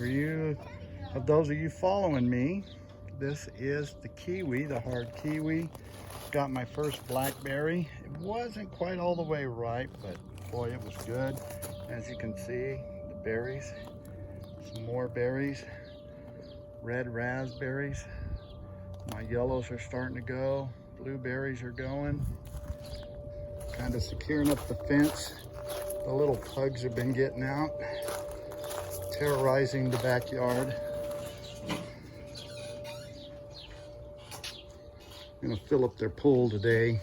Of those of you following me, this is the kiwi, the hard kiwi. Got my first blackberry. It wasn't quite all the way ripe, but boy, it was good. As you can see, the berries, some more berries, red raspberries. My yellows are starting to go. Blueberries are going. Kind of securing up the fence. The little pugs have been getting out, terrorizing the backyard. I'm gonna fill up their pool today.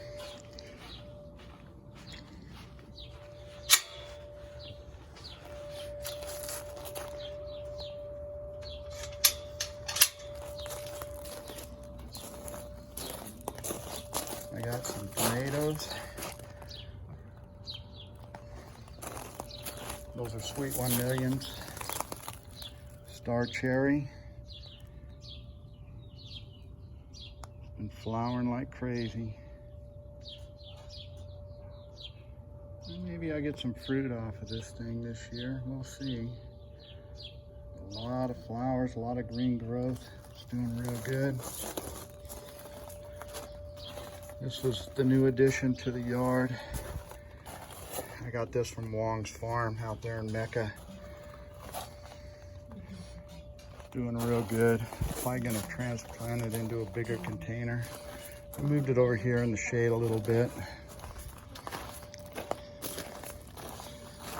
I got some tomatoes. Those are sweet 1 millions. Star cherry. Been flowering like crazy. Maybe I'll get some fruit off of this thing this year. We'll see. A lot of flowers, a lot of green growth. It's doing real good. This was the new addition to the yard. I got this from Wong's farm out there in Mecca. Doing real good. Probably gonna transplant it into a bigger container. I moved it over here in the shade a little bit.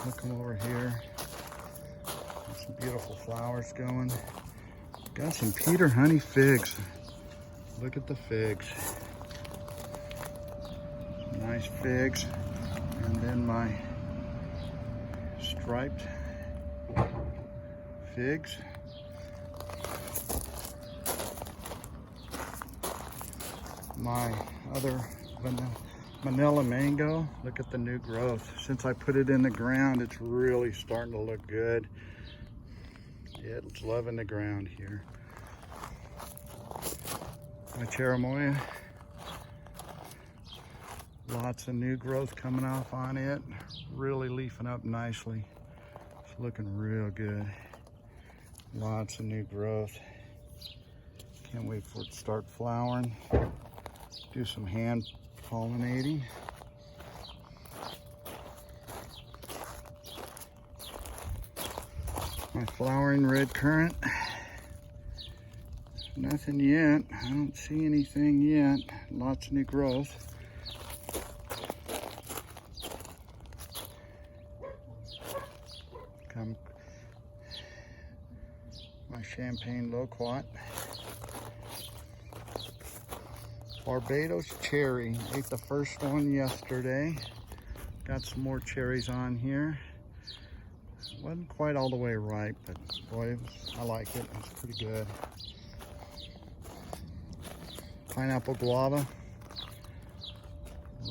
Look over here. Got some beautiful flowers going. Got some Peter honey figs. Look at the figs. Some nice figs. And then my striped figs. My other vanilla mango. Look at the new growth. Since I put it in the ground, it's really starting to look good. It's loving the ground here. My cherimoya. Lots of new growth coming off on it. Really leafing up nicely. It's looking real good. Lots of new growth. Can't wait for it to start flowering. Do some hand pollinating. My flowering red currant. Nothing yet. I don't see anything yet. Lots of new growth. My champagne loquat. Barbados cherry. Ate the first one yesterday. Got some more cherries on here. Wasn't quite all the way ripe, but boy, I like it. It's pretty good. Pineapple guava.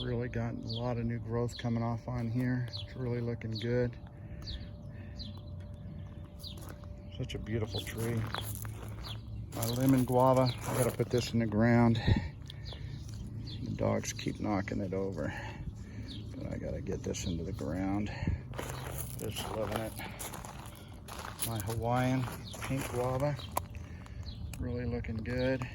Really got a lot of new growth coming off on here. It's really looking good. Such a beautiful tree. My lemon guava, I gotta put this in the ground. The dogs keep knocking it over, but I gotta get this into the ground. Just loving it. My Hawaiian pink guava, really looking good.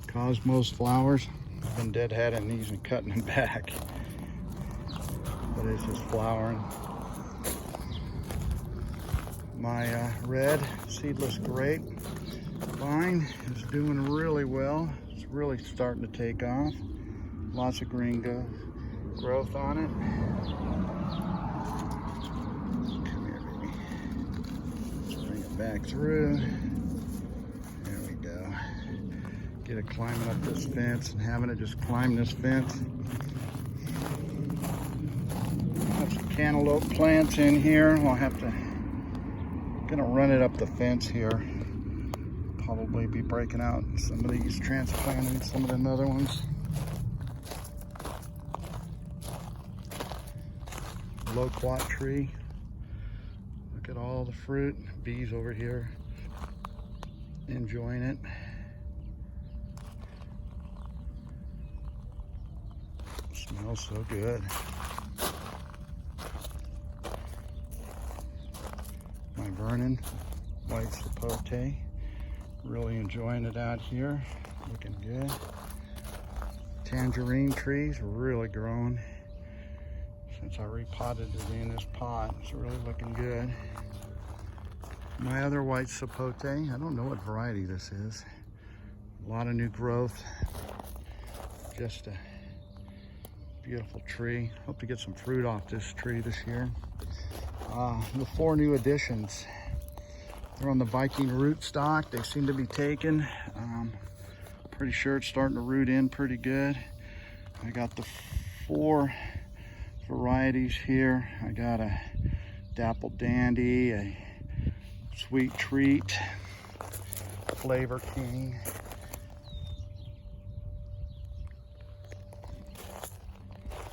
Cosmos flowers, I've been deadheading these and cutting them back, but it's just flowering. My red seedless grape vine is doing really well. It's really starting to take off. Lots of green growth on it. Come here, baby. Let's bring it back through. There we go. Get it climbing up this fence and having it just climb this fence. Have some cantaloupe plants in here. I'll have to gonna run it up the fence here. Probably be breaking out some of these, transplanting some of them other ones. Loquat tree. Look at all the fruit. Bees over here enjoying it. Smells so good. burning. White Sapote. Really enjoying it out here. Looking good. Tangerine trees really growing. Since I repotted it in this pot, it's really looking good. My other white Sapote, I don't know what variety this is. A lot of new growth. Just a beautiful tree. Hope to get some fruit off this tree this year. The 4 new additions. They're on the Viking rootstock. They seem to be taken. Pretty sure it's starting to root in pretty good. I got the 4 varieties here. I got a Dapple Dandy, a Sweet Treat, Flavor King.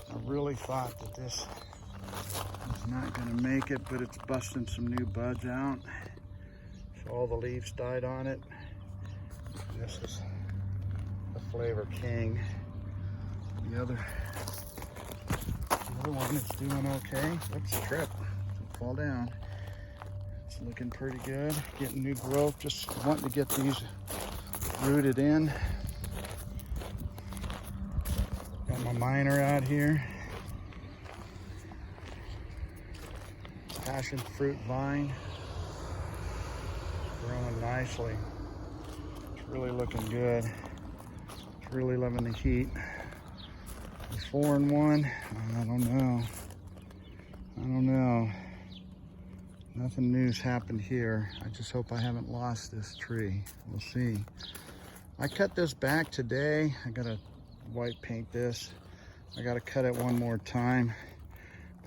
I really thought that this was not going to make it, but it's busting some new buds out. So all the leaves died on it. And this is the Flavor King. The other one is doing okay. Oops, trip. Don't fall down. It's looking pretty good. Getting new growth. Just wanting to get these rooted in. Got my minor out here. Passion fruit vine. Growing nicely. It's really looking good. It's really loving the heat. 4 and 1. I don't know. Nothing new's happened here. I just hope I haven't lost this tree. We'll see. I cut this back today. I gotta white paint this. I gotta cut it one more time.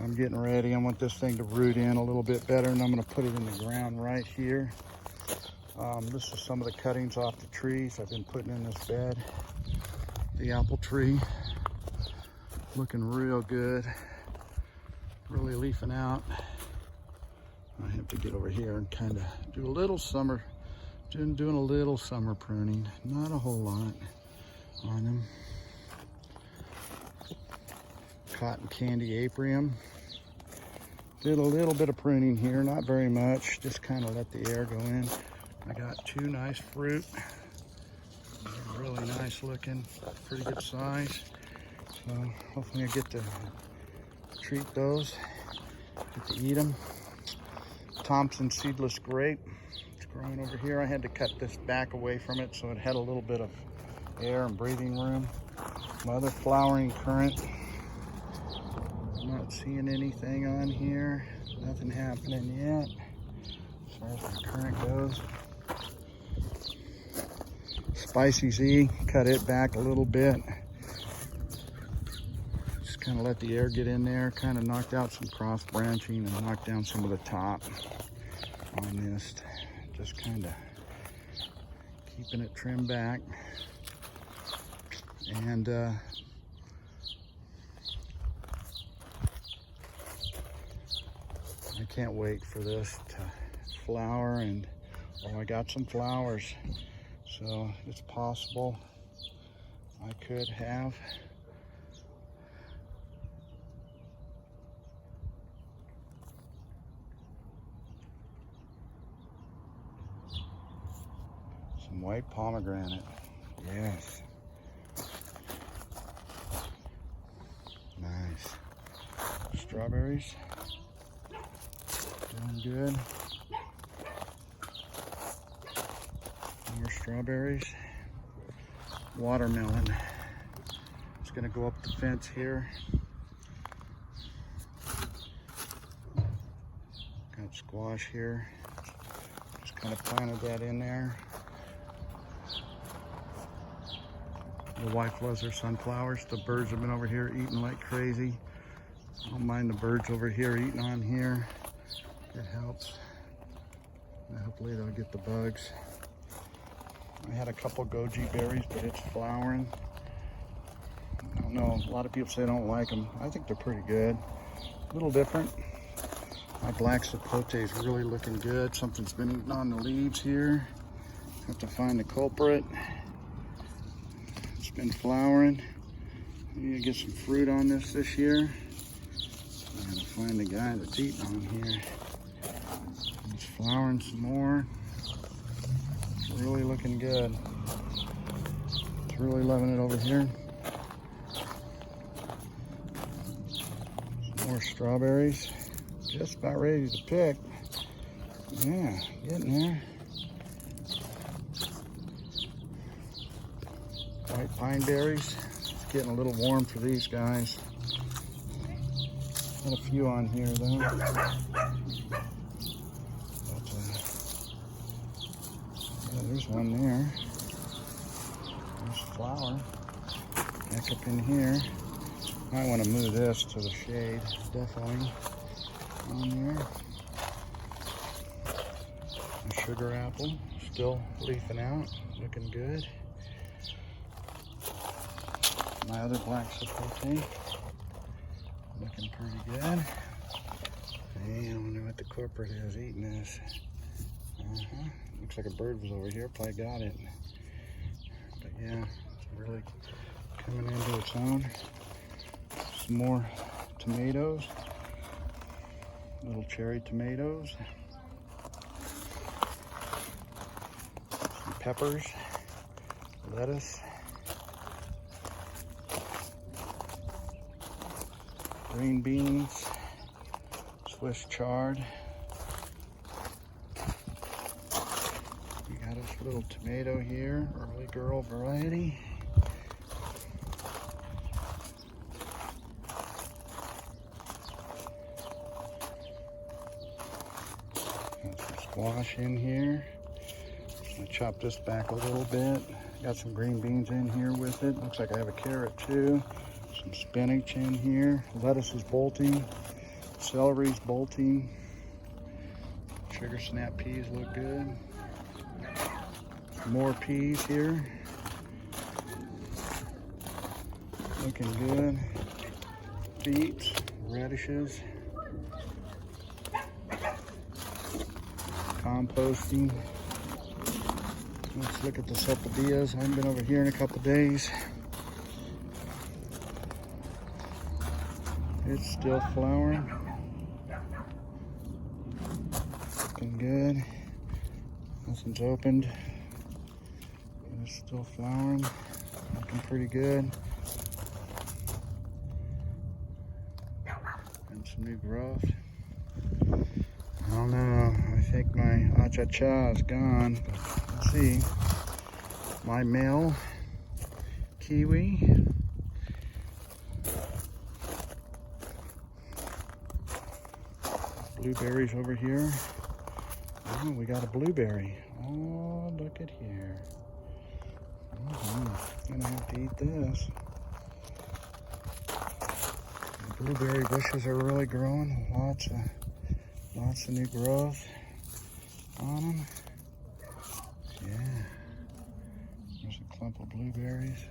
I'm getting ready. I want this thing to root in a little bit better, and I'm gonna put it in the ground right here. This is some of the cuttings off the trees I've been putting in this bed. The apple tree. Looking real good. Really leafing out. I have to get over here and kind of do a little summer, doing a little summer pruning. Not a whole lot on them. Cotton candy apium. Did a little bit of pruning here, not very much. Just kind of let the air go in. I got 2 nice fruit. They're really nice looking, pretty good size. So hopefully I get to treat those, get to eat them. Thompson Seedless Grape. It's growing over here. I had to cut this back away from it so it had a little bit of air and breathing room. My other flowering currant. I'm not seeing anything on here. Nothing happening yet as far as my currant goes. Spicy Z, cut it back a little bit. Kind of let the air get in there, kind of knocked out some cross branching and knocked down some of the top on this. Just kind of keeping it trimmed back. And I can't wait for this to flower, and oh, I got some flowers. So it's possible I could have some white pomegranate. Yes. Nice. Strawberries. Doing good. More strawberries. Watermelon. It's gonna go up the fence here. Got squash here. Just kind of planted that in there. The white fuzz are sunflowers. The birds have been over here eating like crazy. I don't mind the birds over here eating on here. It helps. And hopefully they'll get the bugs. I had a couple Goji Berries, but it's flowering. I don't know, a lot of people say I don't like them. I think they're pretty good. A little different. My black Sapote is really looking good. Something's been eating on the leaves here. Have to find the culprit. It's been flowering. I need to get some fruit on this year. I gotta find the guy that's eating on here. It's flowering some more. It's really looking good. It's really loving it over here. Some more strawberries. Just about ready to pick. Yeah, getting there. White pine berries. It's getting a little warm for these guys. Got a few on here though. Yeah, there's one there. There's flower. Back up in here. Might want to move this to the shade. Definitely on there. A sugar apple. Still leafing out. Looking good. My other black sapote. Looking pretty good. Hey, I wonder what the corporate is eating this. Looks like a bird was over here, probably got it. But yeah, it's really coming into its own. Some more tomatoes. Little cherry tomatoes. Some peppers. Lettuce. Green beans, Swiss chard. We got this little tomato here, early girl variety. Got some squash in here. I'm gonna chop this back a little bit. Got some green beans in here with it. Looks like I have a carrot too. Some spinach in here. Lettuce is bolting. Celery's bolting. Sugar snap peas look good. More peas here. Looking good. Beets, radishes. Composting. Let's look at the sapodillas. I haven't been over here in a couple days. It's still flowering. Looking good. Nothing's opened. It's still flowering. Looking pretty good. And some new growth. I don't know. I think my acha-cha is gone. But let's see. My male kiwi. Blueberries over here. Oh, we got a blueberry. Oh, look at here. Gonna have to eat this. The blueberry bushes are really growing. Lots of new growth on them. Yeah. There's a clump of blueberries.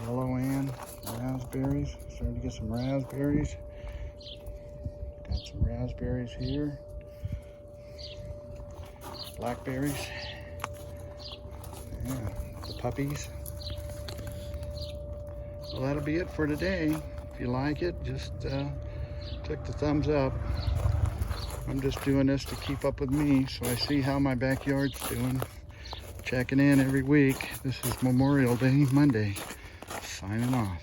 Yellow and raspberries. Starting to get some raspberries. Got some raspberries here. Blackberries. Yeah, the puppies. Well, that'll be it for today. If you like it, just click the thumbs up. I'm just doing this to keep up with me, so I see how my backyard's doing. Checking in every week. This is Memorial Day, Monday. Signing off.